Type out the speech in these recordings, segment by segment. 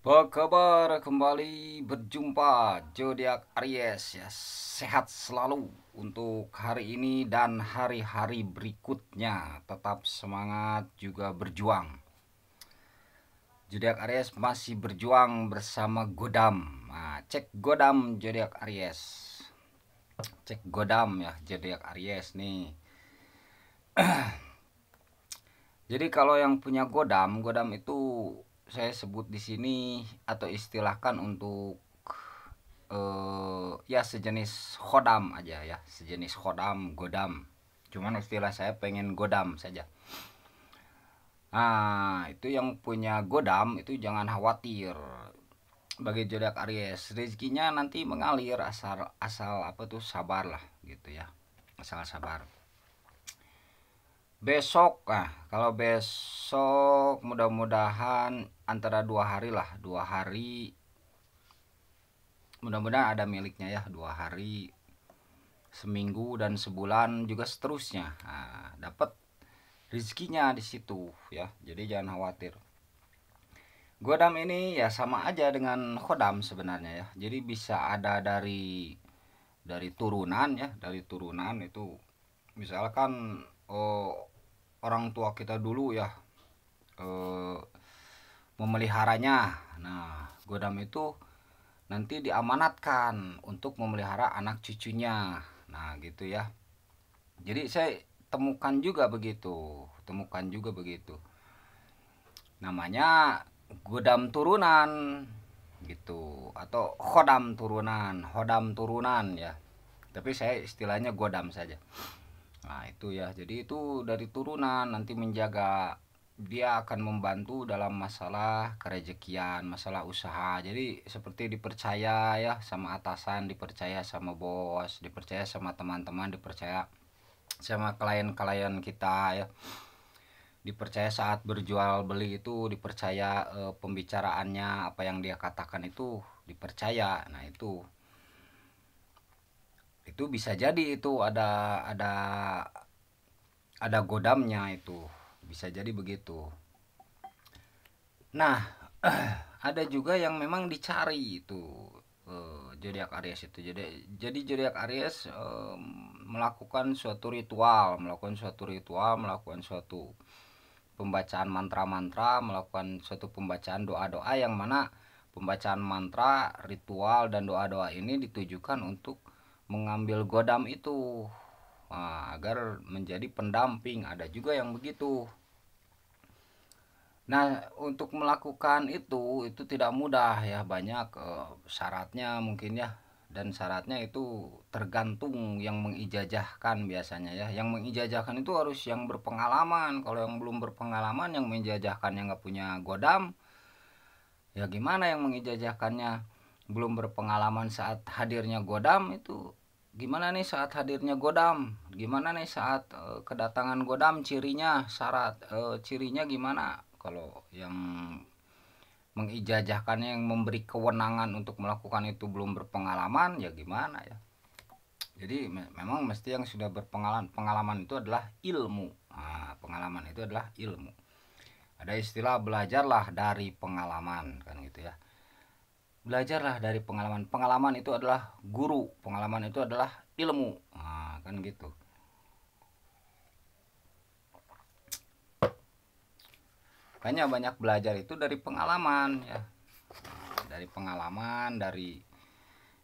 Apa kabar? Kembali berjumpa Zodiak Aries ya. Sehat selalu untuk hari ini dan hari-hari berikutnya. Tetap semangat juga berjuang. Zodiak Aries masih berjuang bersama Godam. Nah, cek Godam Zodiak Aries. Cek Godam ya Zodiak Aries nih. Jadi kalau yang punya Godam, Godam itu saya sebut di sini atau istilahkan untuk ya sejenis khodam aja ya, sejenis khodam Godam. Cuman istilah saya pengen Godam saja. Nah, itu yang punya Godam itu jangan khawatir. Bagi zodiak Aries, rezekinya nanti mengalir asal asal apa tuh sabar lah gitu ya. Asal sabar. Besok, nah kalau besok mudah-mudahan antara 2 hari lah, 2 hari mudah-mudahan ada miliknya ya, 2 hari, seminggu dan sebulan juga seterusnya. Nah, dapat rezekinya di situ ya, jadi jangan khawatir. Godam ini ya sama aja dengan khodam sebenarnya ya, jadi bisa ada dari turunan ya, dari turunan itu misalkan oh, orang tua kita dulu ya eh, memeliharanya. Nah, Godam itu nanti diamanatkan untuk memelihara anak cucunya. Nah, gitu ya. Jadi saya temukan juga begitu, temukan juga begitu. Namanya Godam turunan gitu atau Hodam turunan ya. Tapi saya istilahnya Godam saja. Nah, itu ya. Jadi itu dari turunan nanti menjaga, dia akan membantu dalam masalah kerejekian, masalah usaha. Jadi seperti dipercaya ya sama atasan, dipercaya sama bos, dipercaya sama teman-teman, dipercaya sama klien-klien kita ya. Dipercaya saat berjual beli itu, dipercaya pembicaraannya, apa yang dia katakan itu dipercaya. Nah, itu bisa jadi itu ada godamnya itu, bisa jadi begitu. Nah, ada juga yang memang dicari itu zodiak Aries itu. Jadi zodiak Aries melakukan suatu pembacaan mantra-mantra, melakukan suatu pembacaan doa-doa yang mana pembacaan mantra, ritual dan doa-doa ini ditujukan untuk mengambil godam itu. Nah, agar menjadi pendamping, ada juga yang begitu. Nah, untuk melakukan itu tidak mudah ya, banyak syaratnya mungkin ya. Dan syaratnya itu tergantung yang mengijajahkan biasanya ya. Yang mengijajahkan itu harus yang berpengalaman. Kalau yang belum berpengalaman, yang mengijajahkan yang nggak punya godam, ya gimana yang mengijajahkannya belum berpengalaman saat hadirnya godam itu. Gimana nih saat hadirnya godam? Gimana nih saat kedatangan godam, cirinya, syarat cirinya gimana? Kalau yang mengijajahkannya, yang memberi kewenangan untuk melakukan itu belum berpengalaman, ya gimana ya. Jadi memang mesti yang sudah berpengalaman. Pengalaman itu adalah ilmu. Nah, pengalaman itu adalah ilmu. Ada istilah belajarlah dari pengalaman kan gitu ya. Belajarlah dari pengalaman. Pengalaman itu adalah guru, pengalaman itu adalah ilmu. Nah, kan gitu. Makanya banyak belajar itu dari pengalaman ya. Dari pengalaman, dari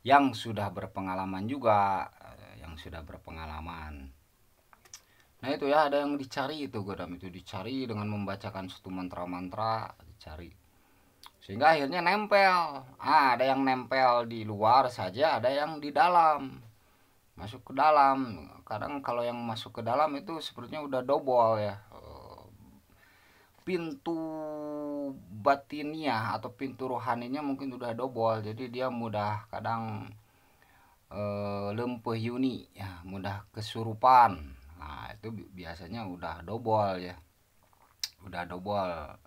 yang sudah berpengalaman juga, yang sudah berpengalaman. Nah, itu ya, ada yang dicari itu godam itu, dicari dengan membacakan satu mantra-mantra, dicari sehingga akhirnya nempel. Ada yang nempel di luar saja, ada yang di dalam, masuk ke dalam. Kadang kalau yang masuk ke dalam itu sepertinya udah double ya, pintu batinnya atau pintu rohaninya mungkin udah double, jadi dia mudah kadang lempeh yuni ya, mudah kesurupan. Nah, itu biasanya udah double ya, udah double.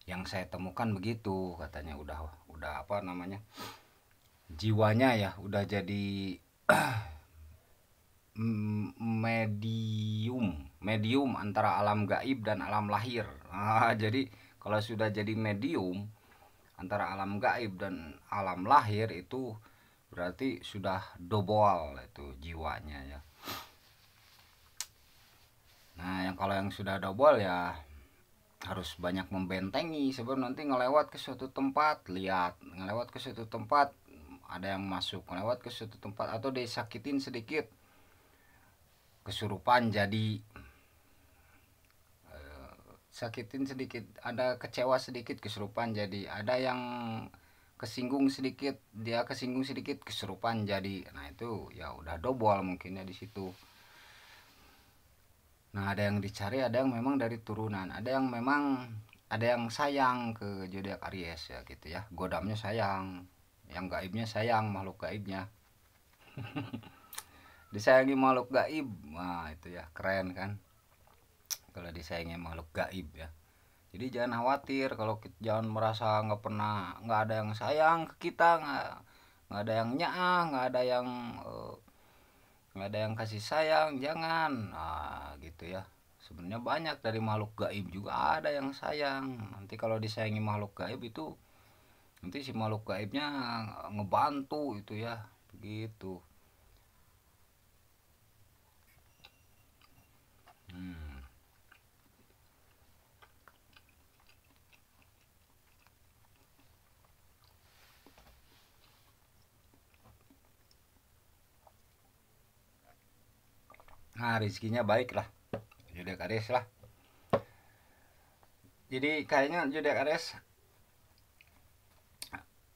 Yang saya temukan begitu katanya, udah apa namanya, jiwanya ya udah jadi medium antara alam gaib dan alam lahir. Jadi kalau sudah jadi medium, antara alam gaib dan alam lahir itu berarti sudah double itu jiwanya ya. Nah, kalau yang sudah double ya harus banyak membentengi. Sebelum nanti ngelewat ke suatu tempat, lihat ngelewat ke suatu tempat ada yang masuk, ngelewat ke suatu tempat atau disakitin sedikit, kesurupan jadi, sakitin sedikit, ada kecewa sedikit, kesurupan jadi, ada yang kesinggung sedikit, dia kesinggung sedikit, kesurupan jadi. Nah itu ya udah double mungkinnya di situ. Nah ada yang dicari, ada yang memang dari turunan, ada yang memang ada yang sayang ke zodiak Aries ya gitu ya, godamnya sayang, yang gaibnya sayang, makhluk gaibnya disayangi makhluk gaib. Nah itu ya keren kan kalau disayangi makhluk gaib ya. Jadi jangan khawatir, kalau jangan merasa nggak ada yang sayang ke kita, nggak ada yang nyaah, nggak ada yang kasih sayang, jangan. Nah gitu ya, sebenarnya banyak dari makhluk gaib juga ada yang sayang. Nanti kalau disayangi makhluk gaib itu, nanti si makhluk gaibnya ngebantu itu ya, begitu. hmm. Nah rezekinya baik lah zodiak Aries lah. Jadi kayaknya zodiak Aries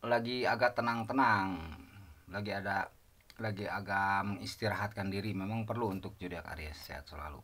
lagi agak tenang-tenang, lagi agak mengistirahatkan diri. Memang perlu untuk zodiak Aries sehat selalu.